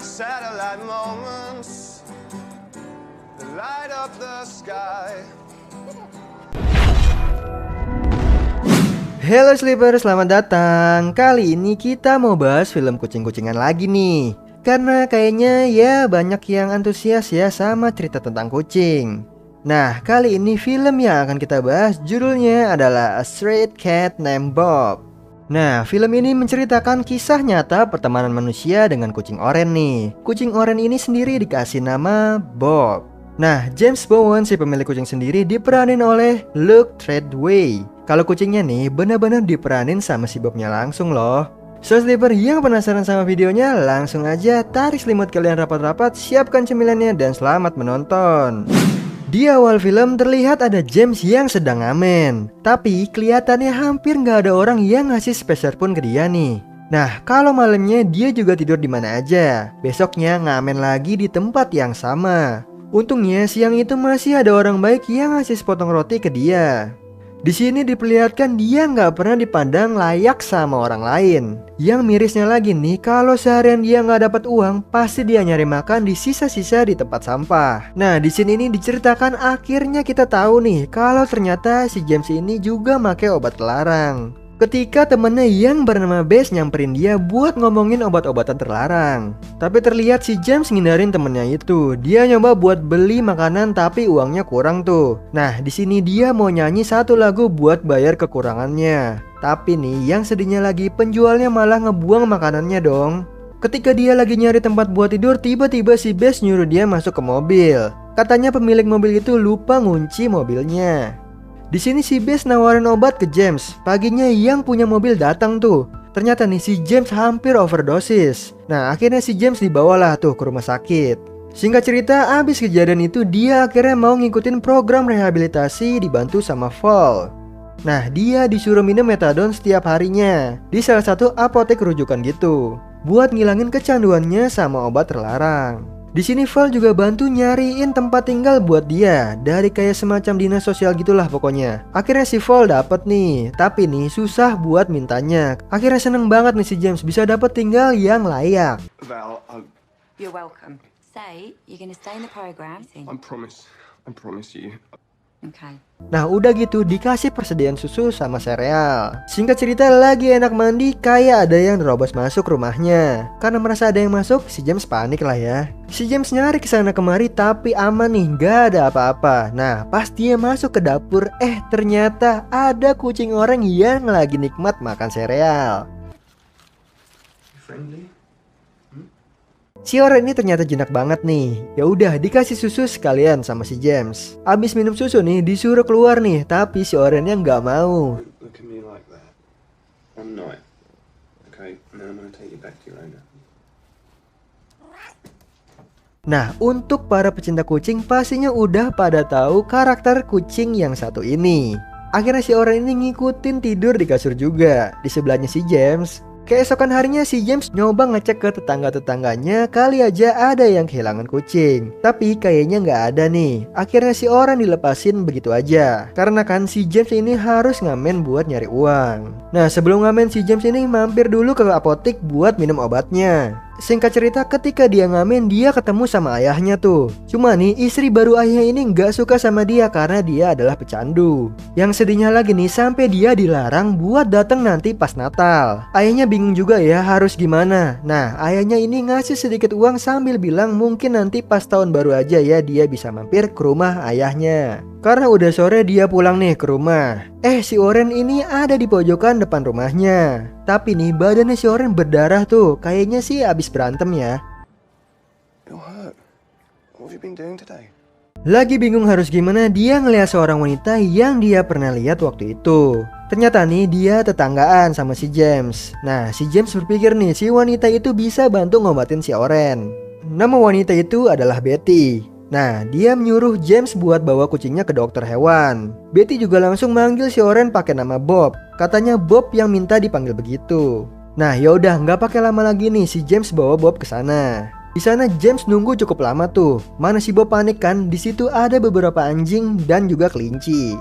Satellite moments that light up the sky. Halo Sleeper, selamat datang. Kali ini kita mau bahas film kucing-kucingan lagi nih. Karena kayaknya ya banyak yang antusias ya sama cerita tentang kucing. Nah, kali ini film yang akan kita bahas judulnya adalah A Stray Cat Named Bob. Nah, film ini menceritakan kisah nyata pertemanan manusia dengan kucing oren nih. Kucing oren ini sendiri dikasih nama Bob. Nah, James Bowen si pemilik kucing sendiri diperanin oleh Luke Treadway. Kalau kucingnya nih benar-benar diperanin sama si Bobnya langsung loh. So Sleeper yang penasaran sama videonya, langsung aja tarik selimut kalian rapat-rapat, siapkan cemilannya dan selamat menonton. Di awal film terlihat ada James yang sedang ngamen, tapi kelihatannya hampir nggak ada orang yang ngasih spacer pun ke dia nih. Nah, kalau malamnya dia juga tidur di mana aja. Besoknya ngamen lagi di tempat yang sama. Untungnya siang itu masih ada orang baik yang ngasih sepotong roti ke dia. Di sini diperlihatkan dia nggak pernah dipandang layak sama orang lain. Yang mirisnya lagi nih, kalau seharian dia nggak dapat uang, pasti dia nyari makan di sisa-sisa di tempat sampah. Nah, di sini nih diceritakan akhirnya kita tahu nih kalau ternyata si James ini juga pakai obat terlarang. Ketika temennya yang bernama Bess nyamperin dia buat ngomongin obat-obatan terlarang. Tapi terlihat si James ngindarin temennya itu. Dia nyoba buat beli makanan tapi uangnya kurang tuh. Nah, di sini dia mau nyanyi satu lagu buat bayar kekurangannya. Tapi nih yang sedihnya lagi penjualnya malah ngebuang makanannya dong. Ketika dia lagi nyari tempat buat tidur, tiba-tiba si Bess nyuruh dia masuk ke mobil. Katanya pemilik mobil itu lupa ngunci mobilnya. Di sini si Bess nawarin obat ke James. Paginya yang punya mobil datang tuh. Ternyata nih si James hampir overdosis. Nah, akhirnya si James dibawalah tuh ke rumah sakit. Singkat cerita, abis kejadian itu dia akhirnya mau ngikutin program rehabilitasi dibantu sama Val. Nah, dia disuruh minum metadon setiap harinya di salah satu apotek rujukan gitu, buat ngilangin kecanduannya sama obat terlarang. Di sini Val juga bantu nyariin tempat tinggal buat dia dari kayak semacam dinas sosial gitulah pokoknya. Akhirnya si Val dapet nih, tapi nih susah buat mintanya. Akhirnya seneng banget nih si James bisa dapet tinggal yang layak. Val, You're welcome. Say you're going to stay in the program. I promise you. Okay. Nah udah gitu dikasih persediaan susu sama sereal. Singkat cerita lagi enak mandi, kayak ada yang nerobos masuk rumahnya. Karena merasa ada yang masuk, si James panik lah ya. Si James nyari kesana kemari tapi aman nih, gak ada apa-apa. Nah pas dia masuk ke dapur, ternyata ada kucing orang yang lagi nikmat makan sereal. Friendly? Si orang ini ternyata jinak banget nih. Ya udah dikasih susu sekalian sama si James. Abis minum susu nih disuruh keluar nih, tapi si orangnya nggak mau. Look at me like that. One night. Okay, now I'm gonna take you back to your owner. Nah untuk para pecinta kucing pastinya udah pada tahu karakter kucing yang satu ini. Akhirnya si orang ini ngikutin tidur di kasur juga di sebelahnya si James. Keesokan harinya si James nyoba ngecek ke tetangga-tetangganya, kali aja ada yang kehilangan kucing. Tapi kayaknya nggak ada nih. Akhirnya si orang dilepasin begitu aja. Karena kan si James ini harus ngamen buat nyari uang. Nah sebelum ngamen si James ini mampir dulu ke apotek buat minum obatnya. Singkat cerita ketika dia ngamen dia ketemu sama ayahnya tuh. Cuma nih istri baru ayahnya ini nggak suka sama dia karena dia adalah pecandu. Yang sedihnya lagi nih sampai dia dilarang buat datang nanti pas Natal. Ayahnya bingung juga ya harus gimana. Nah ayahnya ini ngasih sedikit uang sambil bilang mungkin nanti pas tahun baru aja ya dia bisa mampir ke rumah ayahnya. Karena udah sore dia pulang nih ke rumah. Si Oren ini ada di pojokan depan rumahnya. Tapi nih badannya si Oren berdarah tuh. Kayaknya sih abis berantem ya. You're hurt. What have you been doing today? Lagi bingung harus gimana, dia ngeliat seorang wanita yang dia pernah lihat waktu itu. Ternyata nih dia tetanggaan sama si James. Nah si James berpikir nih si wanita itu bisa bantu ngobatin si Oren. Nama wanita itu adalah Betty. Nah, dia menyuruh James buat bawa kucingnya ke dokter hewan. Betty juga langsung manggil si Oren pakai nama Bob. Katanya Bob yang minta dipanggil begitu. Nah, yaudah nggak pakai lama lagi nih si James bawa Bob ke sana. Di sana James nunggu cukup lama tuh. Mana si Bob panik kan? Di situ ada beberapa anjing dan juga kelinci.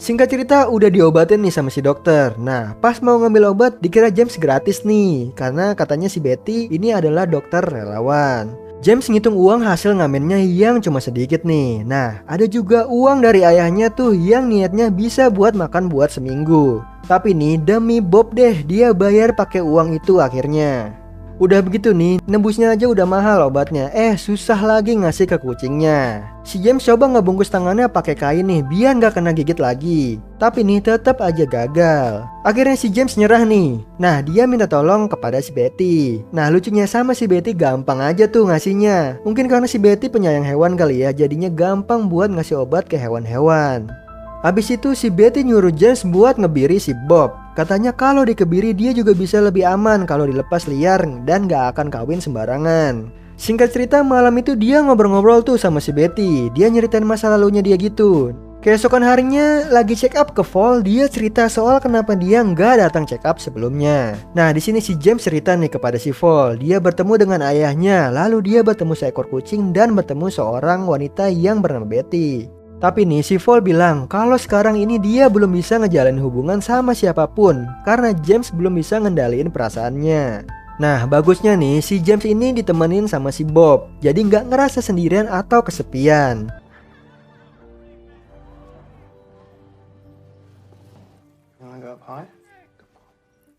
Singkat cerita udah diobatin nih sama si dokter. Nah pas mau ngambil obat dikira James gratis nih, karena katanya si Betty ini adalah dokter relawan. James ngitung uang hasil ngamennya yang cuma sedikit nih. Nah ada juga uang dari ayahnya tuh yang niatnya bisa buat makan buat seminggu. Tapi nih demi Bob deh dia bayar pakai uang itu akhirnya. Udah begitu nih, nembusnya aja udah mahal obatnya. Susah lagi ngasih ke kucingnya. Si James coba ngebungkus tangannya pakai kain nih, biar nggak kena gigit lagi. Tapi nih tetap aja gagal. Akhirnya si James nyerah nih. Nah dia minta tolong kepada si Betty. Nah lucunya sama si Betty gampang aja tuh ngasihnya. Mungkin karena si Betty penyayang hewan kali ya, jadinya gampang buat ngasih obat ke hewan-hewan. Habis itu si Betty nyuruh James buat ngebiri si Bob. Katanya kalau dikebiri dia juga bisa lebih aman kalau dilepas liar dan gak akan kawin sembarangan. Singkat cerita malam itu dia ngobrol-ngobrol tuh sama si Betty. Dia nyeritain masa lalunya dia gitu. Keesokan harinya lagi check up ke Vol, dia cerita soal kenapa dia nggak datang check up sebelumnya. Nah di sini si James cerita nih kepada si Vol, dia bertemu dengan ayahnya, lalu dia bertemu seekor kucing dan bertemu seorang wanita yang bernama Betty. Tapi nih si Vol bilang kalau sekarang ini dia belum bisa ngejalanin hubungan sama siapapun karena James belum bisa ngendaliin perasaannya. Nah bagusnya nih si James ini ditemenin sama si Bob, jadi nggak ngerasa sendirian atau kesepian.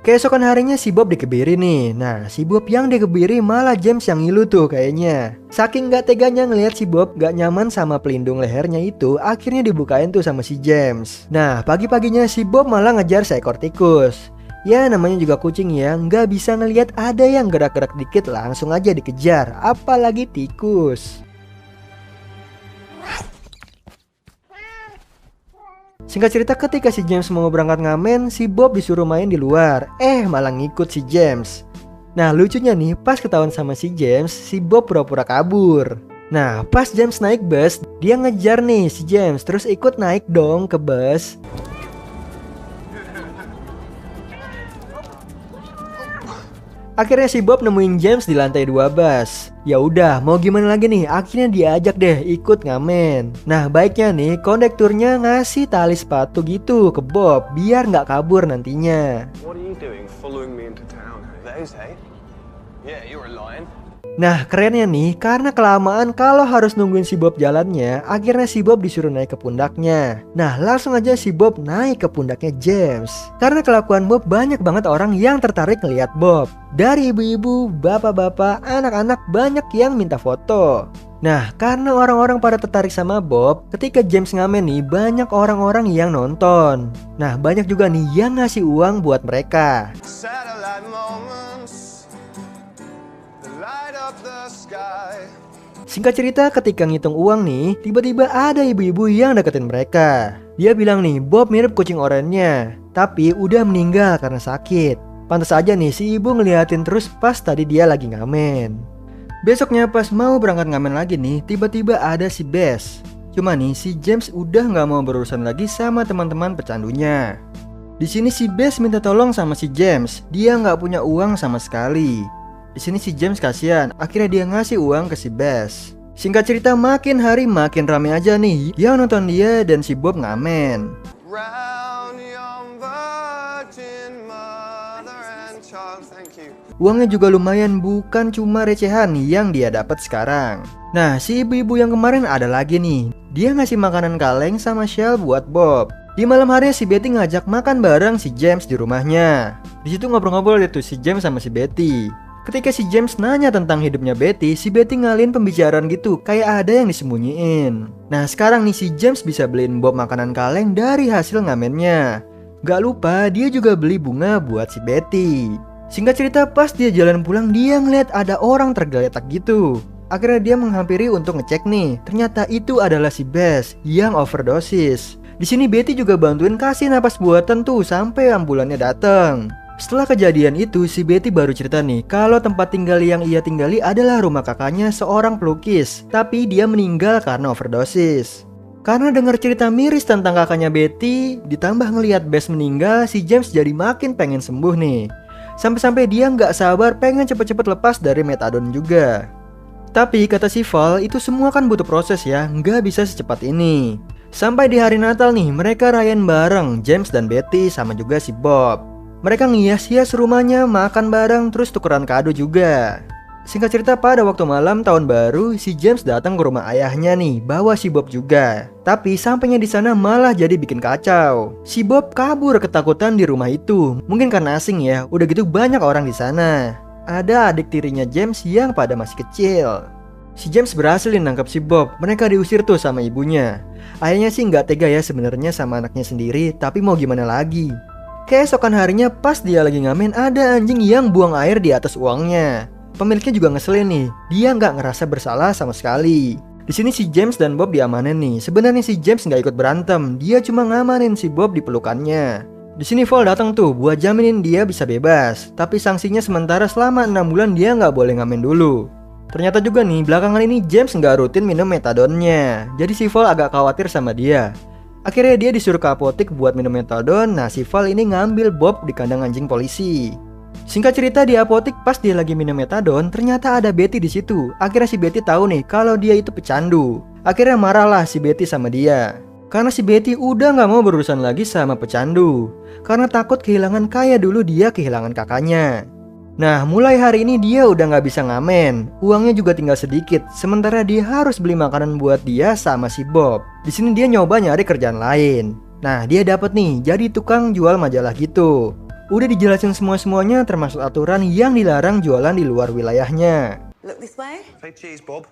Keesokan harinya si Bob dikebiri nih. Nah si Bob yang dikebiri malah James yang ngilu tuh kayaknya. Saking gak teganya ngelihat si Bob gak nyaman sama pelindung lehernya itu, akhirnya dibukain tuh sama si James. Nah pagi-paginya si Bob malah ngejar seekor tikus. Ya namanya juga kucing ya, gak bisa ngelihat ada yang gerak-gerak dikit langsung aja dikejar, apalagi tikus. Singkat cerita ketika si James mau berangkat ngamen, si Bob disuruh main di luar. Malah ngikut si James. Nah lucunya nih, pas ketahuan sama si James, si Bob pura-pura kabur. Nah pas James naik bus, dia ngejar nih si James, terus ikut naik dong ke bus. Akhirnya si Bob nemuin James di lantai 2 bus. Ya udah, mau gimana lagi nih? Akhirnya diajak deh ikut ngamen. Nah baiknya nih, kondekturnya ngasih tali sepatu gitu ke Bob biar nggak kabur nantinya. Nah kerennya nih, karena kelamaan kalau harus nungguin si Bob jalannya, akhirnya si Bob disuruh naik ke pundaknya. Nah langsung aja si Bob naik ke pundaknya James. Karena kelakuan Bob banyak banget orang yang tertarik ngeliat Bob. Dari ibu-ibu, bapak-bapak, anak-anak banyak yang minta foto. Nah karena orang-orang pada tertarik sama Bob, ketika James ngamen nih banyak orang-orang yang nonton. Nah banyak juga nih yang ngasih uang buat mereka. Singkat cerita ketika ngitung uang nih, tiba-tiba ada ibu-ibu yang deketin mereka. Dia bilang nih, Bob mirip kucing oranye, tapi udah meninggal karena sakit. Pantas aja nih si ibu ngeliatin terus pas tadi dia lagi ngamen. Besoknya pas mau berangkat ngamen lagi nih, tiba-tiba ada si Bess. Cuma nih si James udah nggak mau berurusan lagi sama teman-teman pecandunya. Di sini si Bess minta tolong sama si James, dia nggak punya uang sama sekali. Di sini si James kasihan, akhirnya dia ngasih uang ke si Bess. Singkat cerita makin hari makin rame aja nih yang nonton dia dan si Bob ngamen. Uangnya juga lumayan, bukan cuma recehan yang dia dapat sekarang. Nah si ibu-ibu yang kemarin ada lagi nih, dia ngasih makanan kaleng sama shell buat Bob. Di malam hari si Betty ngajak makan bareng si James di rumahnya. Di situ ngobrol-ngobrol itu si James sama si Betty. Ketika si James nanya tentang hidupnya Betty, si Betty ngalin pembicaraan gitu, kayak ada yang disembunyiin. Nah sekarang nih si James bisa beliin Bob makanan kaleng dari hasil ngamennya. Gak lupa dia juga beli bunga buat si Betty. Singkat cerita pas dia jalan pulang dia ngeliat ada orang tergeletak gitu. Akhirnya dia menghampiri untuk ngecek nih, ternyata itu adalah si Bess yang overdosis. Di sini Betty juga bantuin kasih napas buatan tuh sampai ambulannya datang. Setelah kejadian itu, si Betty baru cerita nih kalau tempat tinggal yang ia tinggali adalah rumah kakaknya seorang pelukis, tapi dia meninggal karena overdosis. Karena dengar cerita miris tentang kakaknya Betty, ditambah ngelihat Bess meninggal, si James jadi makin pengen sembuh nih. Sampai-sampai dia nggak sabar pengen cepet-cepet lepas dari metadon juga. Tapi kata si Val, itu semua kan butuh proses ya, nggak bisa secepat ini. Sampai di hari Natal nih, mereka rayain bareng, James dan Betty sama juga si Bob. Mereka ngias-hias rumahnya, makan bareng, terus tukeran kado juga. Singkat cerita, pada waktu malam tahun baru, si James datang ke rumah ayahnya nih, bawa si Bob juga. Tapi sampainya di sana malah jadi bikin kacau. Si Bob kabur ketakutan di rumah itu. Mungkin karena asing ya, udah gitu banyak orang di sana. Ada adik tirinya James yang pada masih kecil. Si James berhasil nangkap si Bob. Mereka diusir tuh sama ibunya. Ayahnya sih nggak tega ya sebenarnya sama anaknya sendiri, tapi mau gimana lagi. Keesokan harinya pas dia lagi ngamen, ada anjing yang buang air di atas uangnya. Pemiliknya juga ngeselin nih, dia nggak ngerasa bersalah sama sekali. Di sini si James dan Bob diamanin nih. Sebenarnya si James nggak ikut berantem, dia cuma ngamanin si Bob di pelukannya. Di sini Vol datang tuh buat jaminin dia bisa bebas, tapi sanksinya sementara selama 6 bulan dia nggak boleh ngamen dulu. Ternyata juga nih belakangan ini James nggak rutin minum metadonnya, jadi si Vol agak khawatir sama dia. Akhirnya dia disuruh ke apotek buat minum metadon. Nah si Vol ini ngambil Bob di kandang anjing polisi. Singkat cerita di apotek pas dia lagi minum metadon, ternyata ada Betty di situ. Akhirnya si Betty tahu nih kalau dia itu pecandu. Akhirnya marahlah si Betty sama dia. Karena si Betty udah nggak mau berurusan lagi sama pecandu. Karena takut kehilangan kayak dulu dia kehilangan kakaknya. Nah mulai hari ini dia udah nggak bisa ngamen. Uangnya juga tinggal sedikit. Sementara dia harus beli makanan buat dia sama si Bob. Di sini dia nyoba nyari kerjaan lain. Nah dia dapet nih jadi tukang jual majalah gitu. Udah dijelasin semua-semuanya termasuk aturan yang dilarang jualan di luar wilayahnya. Look this way. Say cheese, Bob.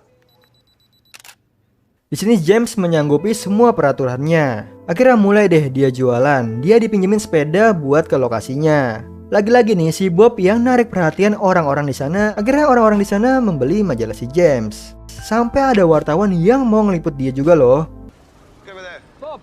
Di sini James menyanggupi semua peraturannya. Akhirnya mulai deh dia jualan. Dia dipinjemin sepeda buat ke lokasinya. Lagi-lagi nih si Bob yang narik perhatian orang-orang di sana. Akhirnya orang-orang di sana membeli majalah si James. Sampai ada wartawan yang mau ngeliput dia juga loh. Go over there. Bob,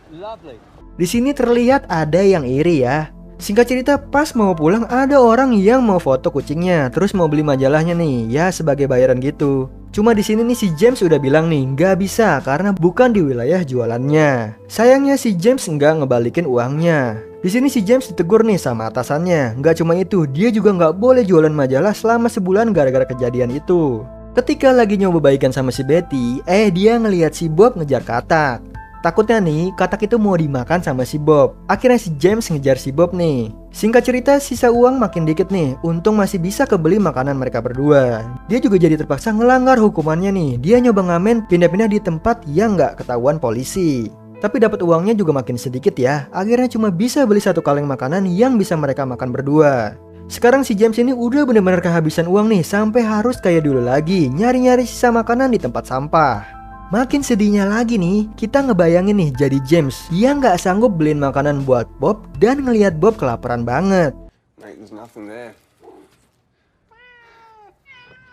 lovely. Di sini terlihat ada yang iri ya. Singkat cerita pas mau pulang ada orang yang mau foto kucingnya, terus mau beli majalahnya nih, ya sebagai bayaran gitu. Cuma di sini nih si James udah bilang nih nggak bisa karena bukan di wilayah jualannya. Sayangnya si James nggak ngebalikin uangnya. Di sini si James ditegur nih sama atasannya. Nggak cuma itu, dia juga nggak boleh jualan majalah selama sebulan gara-gara kejadian itu. Ketika lagi nyoba baikan sama si Betty, dia ngelihat si Bob ngejar katak. Takutnya nih, katak itu mau dimakan sama si Bob. Akhirnya si James ngejar si Bob nih. Singkat cerita, sisa uang makin dikit nih. Untung masih bisa kebeli makanan mereka berdua. Dia juga jadi terpaksa ngelanggar hukumannya nih. Dia nyoba ngamen pindah-pindah di tempat yang nggak ketahuan polisi. Tapi dapat uangnya juga makin sedikit ya. Akhirnya cuma bisa beli 1 kaleng makanan yang bisa mereka makan berdua. Sekarang si James ini udah bener-bener kehabisan uang nih. Sampai harus kayak dulu lagi, nyari-nyari sisa makanan di tempat sampah. Makin sedihnya lagi nih, kita ngebayangin nih jadi James yang nggak sanggup beliin makanan buat Bob dan ngelihat Bob kelaparan banget. Mate, there's nothing there.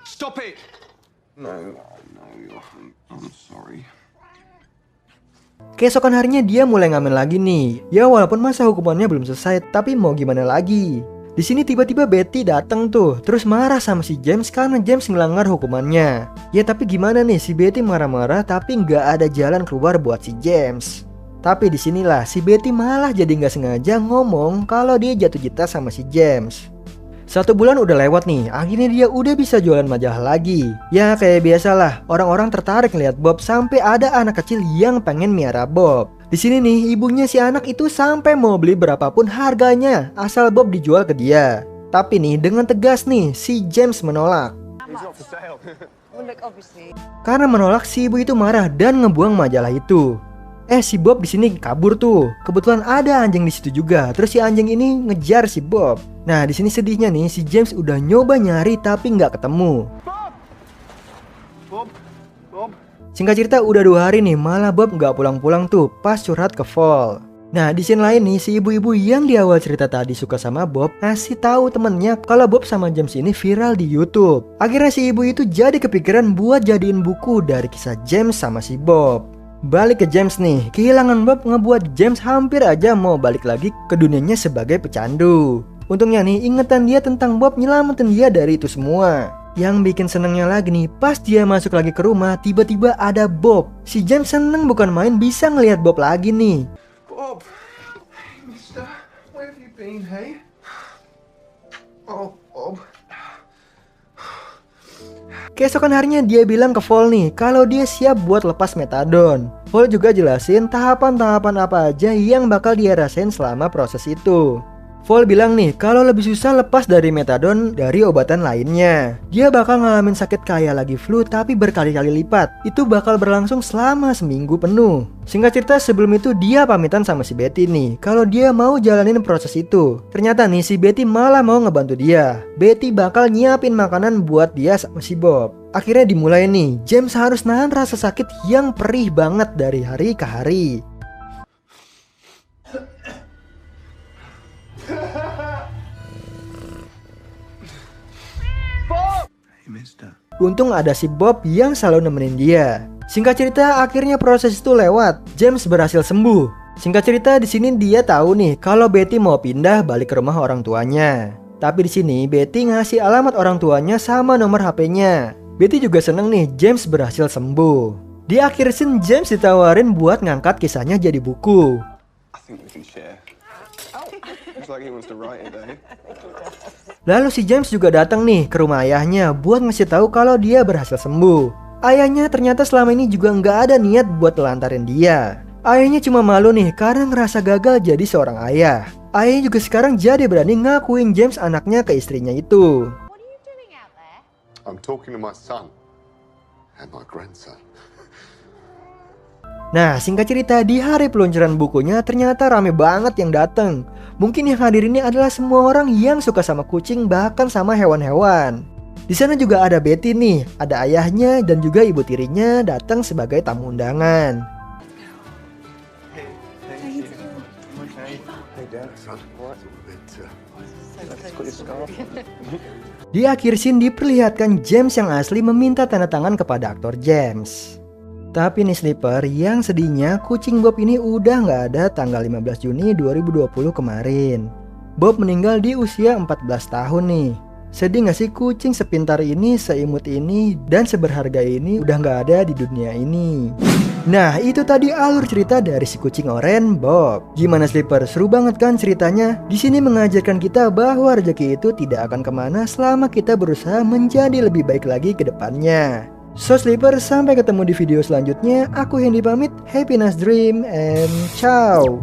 Stop it! No, I'm sorry. Keesokan harinya dia mulai ngamen lagi nih. Ya walaupun masa hukumannya belum selesai, tapi mau gimana lagi. Di sini tiba-tiba Betty datang tuh, terus marah sama si James karena James ngelanggar hukumannya. Ya tapi gimana nih, si Betty marah-marah tapi nggak ada jalan keluar buat si James. Tapi disinilah si Betty malah jadi nggak sengaja ngomong kalau dia jatuh cinta sama si James. 1 bulan udah lewat nih, akhirnya dia udah bisa jualan majalah lagi. Ya kayak biasalah, orang-orang tertarik ngeliat Bob sampai ada anak kecil yang pengen miara Bob. Di sini nih ibunya si anak itu sampai mau beli berapapun harganya asal Bob dijual ke dia. Tapi nih dengan tegas nih si James menolak. It's not for sale. Well, look, obviously. Karena menolak si ibu itu marah dan ngebuang majalah itu. Si Bob di sini kabur tuh. Kebetulan ada anjing di situ juga. Terus si anjing ini ngejar si Bob. Nah di sini sedihnya nih si James udah nyoba nyari tapi nggak ketemu. Bob! Bob! Singkat cerita udah 2 hari nih malah Bob nggak pulang-pulang tuh pas curhat ke Vol. Nah di scene lain nih si ibu-ibu yang di awal cerita tadi suka sama Bob ngasih tahu temennya kalau Bob sama James ini viral di YouTube. Akhirnya si ibu itu jadi kepikiran buat jadiin buku dari kisah James sama si Bob. Balik ke James nih, kehilangan Bob ngebuat James hampir aja mau balik lagi ke dunianya sebagai pecandu. Untungnya nih ingetan dia tentang Bob nyelamatin dia dari itu semua. Yang bikin senengnya lagi nih, pas dia masuk lagi ke rumah tiba-tiba ada Bob. Si James seneng bukan main bisa ngelihat Bob lagi nih. Bob! Hey, mister. Where have you been, hey? Oh, Bob. Keesokan harinya dia bilang ke Vol nih kalau dia siap buat lepas metadon. Vol juga jelasin tahapan-tahapan apa aja yang bakal dia rasain selama proses itu. Vol bilang nih kalau lebih susah lepas dari metadon dari obatan lainnya. Dia bakal ngalamin sakit kayak lagi flu tapi berkali-kali lipat. Itu bakal berlangsung selama seminggu penuh. Singkat cerita sebelum itu dia pamitan sama si Betty nih kalau dia mau jalanin proses itu. Ternyata nih si Betty malah mau ngebantu dia. Betty bakal nyiapin makanan buat dia sama si Bob. Akhirnya dimulai nih, James harus nahan rasa sakit yang perih banget dari hari ke hari. Untung ada si Bob yang selalu nemenin dia. Singkat cerita akhirnya proses itu lewat. James berhasil sembuh. Singkat cerita di sini dia tahu nih kalau Betty mau pindah balik ke rumah orang tuanya. Tapi di sini Betty ngasih alamat orang tuanya sama nomor HP-nya. Betty juga seneng nih James berhasil sembuh. Di akhir scene James ditawarin buat ngangkat kisahnya jadi buku. I think we can share. Looks like he wants to write it, though. Lalu si James juga datang nih ke rumah ayahnya buat ngasih tahu kalau dia berhasil sembuh. Ayahnya ternyata selama ini juga nggak ada niat buat telantarin dia. Ayahnya cuma malu nih karena ngerasa gagal jadi seorang ayah. Ayahnya juga sekarang jadi berani ngakuin James anaknya ke istrinya itu. I'm talking to my son and my grandson. Nah, singkat cerita di hari peluncuran bukunya ternyata rame banget yang datang. Mungkin yang hadir ini adalah semua orang yang suka sama kucing bahkan sama hewan-hewan. Di sana juga ada Betty nih, ada ayahnya dan juga ibu tirinya datang sebagai tamu undangan. Di akhir scene diperlihatkan James yang asli meminta tanda tangan kepada aktor James. Tapi nih Slipper, yang sedihnya kucing Bob ini udah nggak ada tanggal 15 Juni 2020 kemarin. Bob meninggal di usia 14 tahun nih. Sedih nggak sih kucing sepintar ini, seimut ini, dan seberharga ini udah nggak ada di dunia ini. Nah itu tadi alur cerita dari si kucing oren Bob. Gimana Slipper? Seru banget kan ceritanya? Di sini mengajarkan kita bahwa rezeki itu tidak akan kemana selama kita berusaha menjadi lebih baik lagi ke depannya. So Slipper, sampai ketemu di video selanjutnya. Aku Hendy pamit. Happy nice dream and ciao.